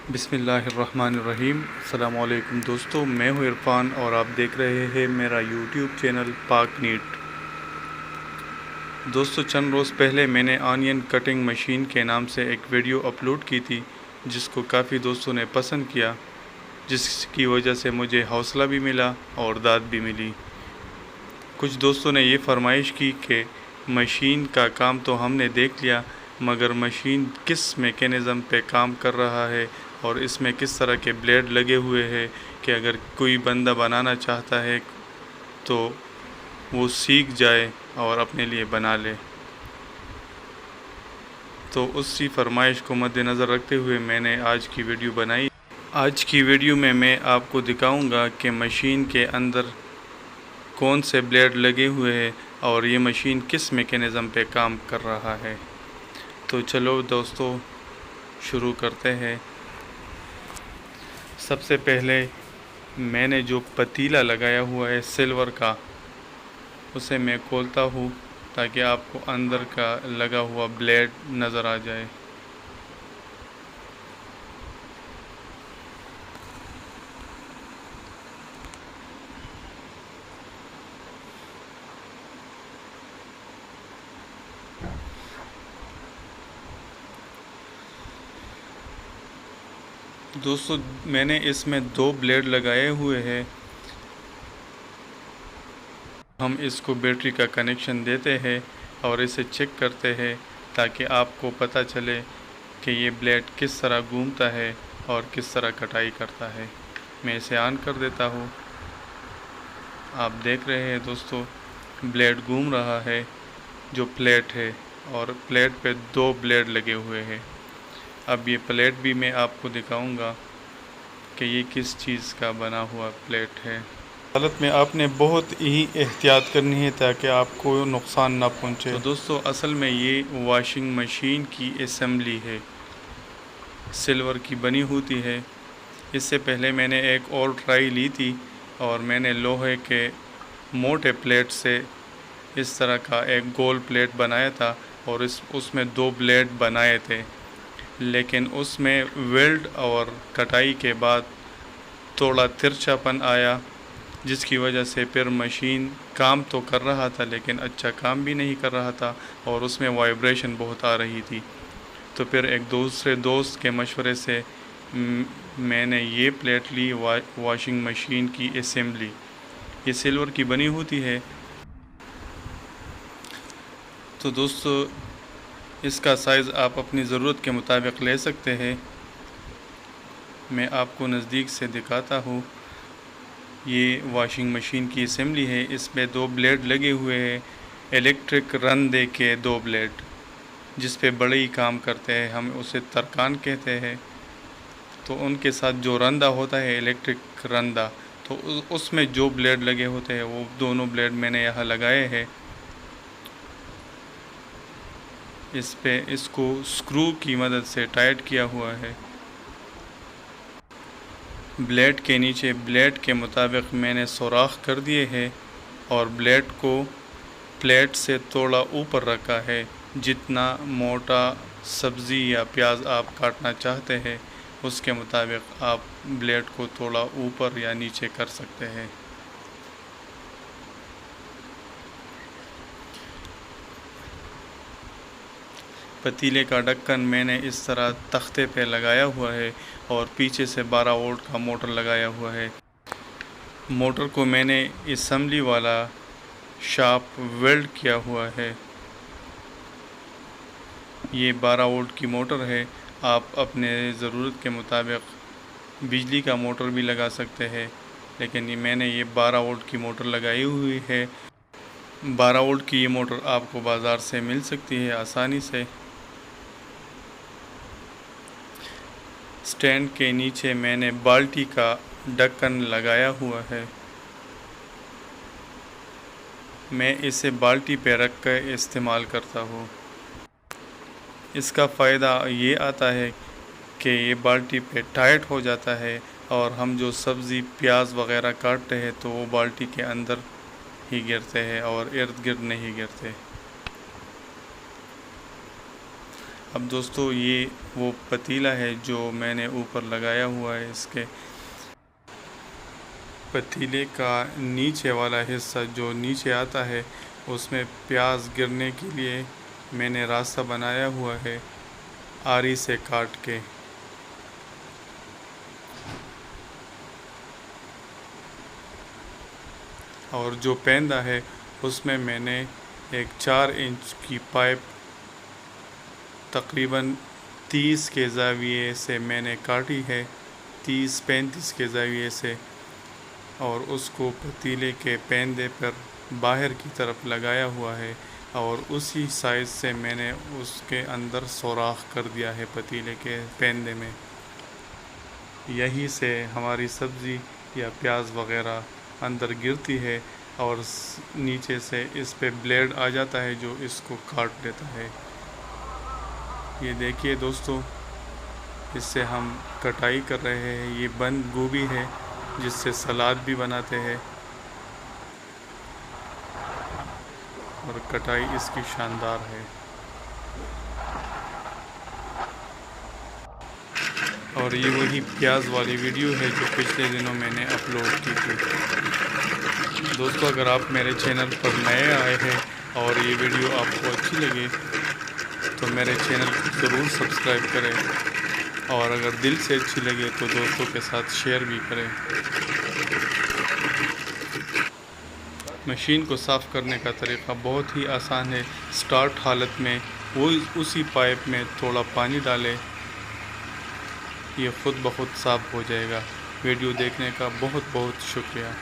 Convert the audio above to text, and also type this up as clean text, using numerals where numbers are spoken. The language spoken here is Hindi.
बिस्मिल्लाहिर्रहमानिर्रहीम। अस्सलामुअलैकुम दोस्तों, मैं हूं इरफान और आप देख रहे हैं मेरा यूट्यूब चैनल पाक नीट। दोस्तों, चंद रोज़ पहले मैंने ऑनियन कटिंग मशीन के नाम से एक वीडियो अपलोड की थी, जिसको काफ़ी दोस्तों ने पसंद किया, जिसकी वजह से मुझे हौसला भी मिला और दाद भी मिली। कुछ दोस्तों ने ये फरमाइश की कि मशीन का काम तो हमने देख लिया, मगर मशीन किस मेकैनिज़म पे काम कर रहा है और इसमें किस तरह के ब्लेड लगे हुए हैं कि अगर कोई बंदा बनाना चाहता है तो वो सीख जाए और अपने लिए बना ले। तो उसी फरमाइश को मद्देनज़र रखते हुए मैंने आज की वीडियो बनाई। आज की वीडियो में मैं आपको दिखाऊंगा कि मशीन के अंदर कौन से ब्लेड लगे हुए हैं और ये मशीन किस मेकैनिज़म पे काम कर रहा है। तो चलो दोस्तों, शुरू करते हैं। सबसे पहले मैंने जो पतीला लगाया हुआ है सिल्वर का, उसे मैं खोलता हूँ ताकि आपको अंदर का लगा हुआ ब्लेड नज़र आ जाए। दोस्तों, मैंने इसमें 2 ब्लेड लगाए हुए हैं। हम इसको बैटरी का कनेक्शन देते हैं और इसे चेक करते हैं ताकि आपको पता चले कि ये ब्लेड किस तरह घूमता है और किस तरह कटाई करता है। मैं इसे ऑन कर देता हूँ। आप देख रहे हैं दोस्तों, ब्लेड घूम रहा है जो प्लेट है, और प्लेट पे 2 ब्लेड लगे हुए हैं। अब ये प्लेट भी मैं आपको दिखाऊंगा कि ये किस चीज़ का बना हुआ प्लेट है। हालत में आपने बहुत ही एहतियात करनी है ताकि आपको नुकसान ना पहुंचे। तो दोस्तों, असल में ये वॉशिंग मशीन की असेंबली है, सिल्वर की बनी होती है। इससे पहले मैंने एक और ट्राई ली थी और मैंने लोहे के मोटे प्लेट से इस तरह का एक गोल प्लेट बनाया था और उसमें 2 ब्लेड बनाए थे, लेकिन उसमें वेल्ड और कटाई के बाद थोड़ा तिरछापन आया, जिसकी वजह से फिर मशीन काम तो कर रहा था लेकिन अच्छा काम भी नहीं कर रहा था और उसमें वाइब्रेशन बहुत आ रही थी। तो फिर एक दूसरे दोस्त के मशवरे से मैंने ये प्लेट ली, वॉशिंग मशीन की असेंबली। ये सिल्वर की बनी होती है। तो दोस्तों, इसका साइज़ आप अपनी ज़रूरत के मुताबिक ले सकते हैं। मैं आपको नज़दीक से दिखाता हूँ। ये वॉशिंग मशीन की असेंबली है। इसमें 2 ब्लेड लगे हुए हैं, इलेक्ट्रिक रन दे के 2 ब्लेड, जिस पे बड़े ही काम करते हैं। हम उसे तरकान कहते हैं। तो उनके साथ जो रंदा होता है, इलेक्ट्रिक रंदा, तो उसमें जो ब्लेड लगे होते हैं वो दोनों ब्लेड मैंने यहाँ लगाए हैं। इस पे इसको स्क्रू की मदद से टाइट किया हुआ है। ब्लेड के नीचे ब्लेड के मुताबिक मैंने सुराख कर दिए हैं और ब्लेड को प्लेट से थोड़ा ऊपर रखा है। जितना मोटा सब्ज़ी या प्याज आप काटना चाहते हैं उसके मुताबिक आप ब्लेड को थोड़ा ऊपर या नीचे कर सकते हैं। पतीले का ढक्कन मैंने इस तरह तख्ते पे लगाया हुआ है और पीछे से 12 वोल्ट का मोटर लगाया हुआ है। मोटर को मैंने असेंबली वाला शार्प वेल्ड किया हुआ है। ये 12 वोल्ट की मोटर है। आप अपने ज़रूरत के मुताबिक बिजली का मोटर भी लगा सकते हैं, लेकिन मैंने ये 12 वोल्ट की मोटर लगाई हुई है। 12 वोल्ट की ये मोटर आपको बाज़ार से मिल सकती है आसानी से। स्टैंड के नीचे मैंने बाल्टी का ढक्कन लगाया हुआ है। मैं इसे बाल्टी पे रख कर इस्तेमाल करता हूँ। इसका फ़ायदा ये आता है कि ये बाल्टी पे टाइट हो जाता है और हम जो सब्ज़ी प्याज वग़ैरह काटते हैं तो वो बाल्टी के अंदर ही गिरते हैं और इर्द गिर्द नहीं गिरते। अब दोस्तों ये वो पतीला है जो मैंने ऊपर लगाया हुआ है। इसके पतीले का नीचे वाला हिस्सा जो नीचे आता है उसमें प्याज गिरने के लिए मैंने रास्ता बनाया हुआ है आरी से काट के। और जो पेंदा है उसमें मैंने एक 4 इंच की पाइप तकरीबन 30 के ज़ाविये से मैंने काटी है, 30-35 के ज़ाविये से, और उसको पतीले के पेंदे पर बाहर की तरफ लगाया हुआ है और उसी साइज़ से मैंने उसके अंदर सुराख कर दिया है पतीले के पेंदे में। यहीं से हमारी सब्ज़ी या प्याज वग़ैरह अंदर गिरती है और नीचे से इस पे ब्लेड आ जाता है जो इसको काट देता है। ये देखिए दोस्तों, इससे हम कटाई कर रहे हैं। ये बंद गोभी है जिससे सलाद भी बनाते हैं और कटाई इसकी शानदार है। और ये वही प्याज वाली वीडियो है जो पिछले दिनों मैंने अपलोड की थी। दोस्तों, अगर आप मेरे चैनल पर नए आए हैं और ये वीडियो आपको अच्छी लगे तो मेरे चैनल को ज़रूर सब्सक्राइब करें और अगर दिल से अच्छी लगे तो दोस्तों के साथ शेयर भी करें। मशीन को साफ़ करने का तरीका बहुत ही आसान है। स्टार्ट हालत में वो उसी पाइप में थोड़ा पानी डालें, ये ख़ुद ब खुद साफ़ हो जाएगा। वीडियो देखने का बहुत बहुत शुक्रिया।